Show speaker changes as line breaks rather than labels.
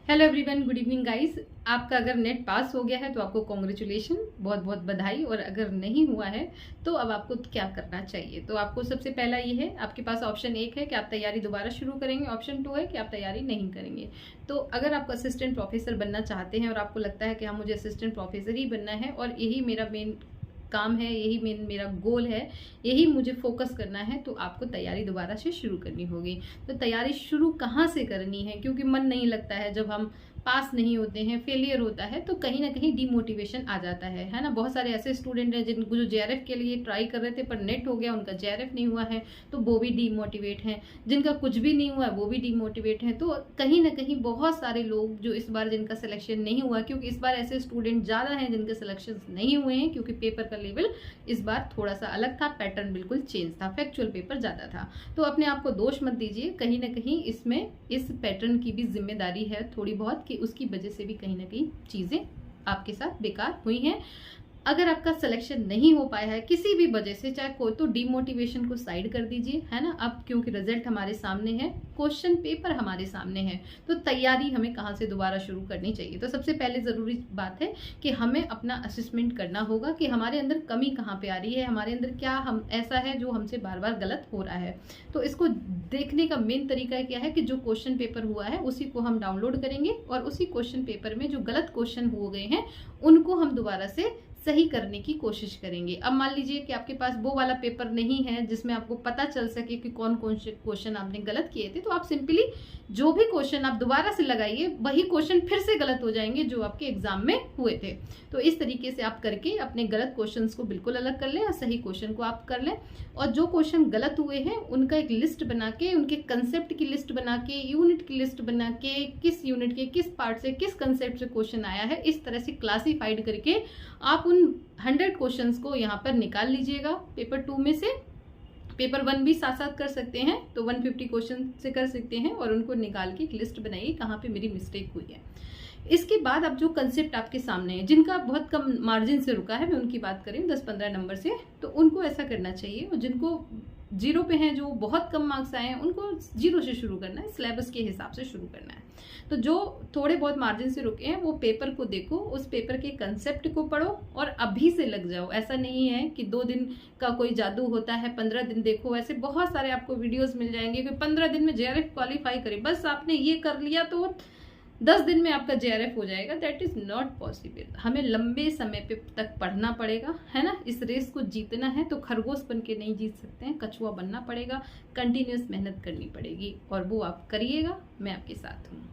Hello everyone, good evening guys. आपका अगर net पास हो गया है तो आपको कॉन्ग्रेचुलेशन, बहुत बहुत बधाई। और अगर नहीं हुआ है तो अब आपको क्या करना चाहिए। तो आपको सबसे पहला ये है, आपके पास ऑप्शन 1 है कि आप तैयारी दोबारा शुरू करेंगे, ऑप्शन 2 है कि आप तैयारी नहीं करेंगे। तो अगर आप असिस्टेंट प्रोफेसर बनना चाहते हैं और आपको लगता है कि हाँ मुझे असिस्टेंट प्रोफेसर ही बनना है और यही मेरा मेन काम है, यही मेरा गोल है, यही मुझे फोकस करना है, तो आपको तैयारी दोबारा से शुरू करनी होगी। तो तैयारी शुरू कहाँ से करनी है, क्योंकि मन नहीं लगता है जब हम पास नहीं होते हैं, फेलियर होता है तो कहीं ना कहीं डीमोटिवेशन आ जाता है ना। बहुत सारे ऐसे स्टूडेंट हैं जिनको जो जेआरएफ के लिए ट्राई कर रहे थे पर नेट हो गया, उनका जेआरएफ नहीं हुआ है तो वो भी डीमोटिवेट हैं। जिनका कुछ भी नहीं हुआ है वो भी डीमोटिवेट हैं। तो कहीं ना कहीं बहुत सारे लोग जो इस बार जिनका सिलेक्शन नहीं हुआ, क्योंकि इस बार ऐसे स्टूडेंट ज़्यादा हैं जिनके सिलेक्शन नहीं हुए हैं, क्योंकि पेपर का लेवल इस बार थोड़ा सा अलग था, पैटर्न बिल्कुल चेंज था, फैक्चुअल पेपर ज़्यादा था। तो अपने आप को दोष मत दीजिए, कहीं ना कहीं इसमें इस पैटर्न की भी जिम्मेदारी है थोड़ी बहुत, कि उसकी वजह से भी कहीं ना कहीं चीज़ें आपके साथ बेकार हुई हैं। अगर आपका सिलेक्शन नहीं हो पाया है किसी भी वजह से, चाहे कोई, तो डीमोटिवेशन को साइड कर दीजिए, है ना। अब क्योंकि रिजल्ट हमारे सामने है, क्वेश्चन पेपर हमारे सामने है, तो तैयारी हमें कहाँ से दोबारा शुरू करनी चाहिए। तो सबसे पहले ज़रूरी बात है कि हमें अपना असेसमेंट करना होगा कि हमारे अंदर कमी कहाँ पे आ रही है, हमारे अंदर क्या हम ऐसा है जो हमसे बार बार गलत हो रहा है। तो इसको देखने का मेन तरीका क्या है कि जो क्वेश्चन पेपर हुआ है उसी को हम डाउनलोड करेंगे और उसी क्वेश्चन पेपर में जो गलत क्वेश्चन हो गए हैं उनको हम दोबारा से सही करने की कोशिश करेंगे। अब मान लीजिए कि आपके पास वो वाला पेपर नहीं है जिसमें आपको पता चल सके कि कौन कौन से क्वेश्चन आपने गलत किए थे, तो आप सिंपली जो भी क्वेश्चन आप दोबारा से लगाइए वही क्वेश्चन फिर से गलत हो जाएंगे जो आपके एग्जाम में हुए थे। तो इस तरीके से आप करके अपने गलत क्वेश्चंस को बिल्कुल अलग कर लें और सही क्वेश्चन को आप कर लें। और जो क्वेश्चन गलत हुए हैं उनका एक लिस्ट बना के, उनके कंसेप्ट की लिस्ट बना के, यूनिट की लिस्ट बना के, किस यूनिट के किस पार्ट से किस कंसेप्ट से क्वेश्चन आया है, इस तरह से क्लासिफाइड करके आप उन 100 क्वेश्चंस को यहाँ पर निकाल लीजिएगा पेपर 2 में से। पेपर 1 भी साथ साथ कर सकते हैं, तो 150 क्वेश्चन से कर सकते हैं और उनको निकाल के एक लिस्ट बनाइए कहाँ पे मेरी मिस्टेक हुई है। इसके बाद अब जो कंसेप्ट आपके सामने है जिनका बहुत कम मार्जिन से रुका है, मैं उनकी बात करें 10-15 नंबर से, तो उनको ऐसा करना चाहिए। और जिनको 0 पे हैं, जो बहुत कम मार्क्स आए हैं, उनको 0 से शुरू करना है, सिलेबस के हिसाब से शुरू करना है। तो जो थोड़े बहुत मार्जिन से रुके हैं वो पेपर को देखो, उस पेपर के कंसेप्ट को पढ़ो और अभी से लग जाओ। ऐसा नहीं है कि 2 दिन का कोई जादू होता है, 15 दिन देखो। ऐसे बहुत सारे आपको वीडियोस मिल जाएंगे कि 15 दिन में जेआरएफ क्वालिफाई करे, बस आपने ये कर लिया तो 10 दिन में आपका जेआरएफ हो जाएगा। That is not possible. हमें लंबे समय पे तक पढ़ना पड़ेगा, है ना। इस रेस को जीतना है तो खरगोश बन के नहीं जीत सकते हैं, कछुआ बनना पड़ेगा, कंटिन्यूस मेहनत करनी पड़ेगी और वो आप करिएगा, मैं आपके साथ हूँ।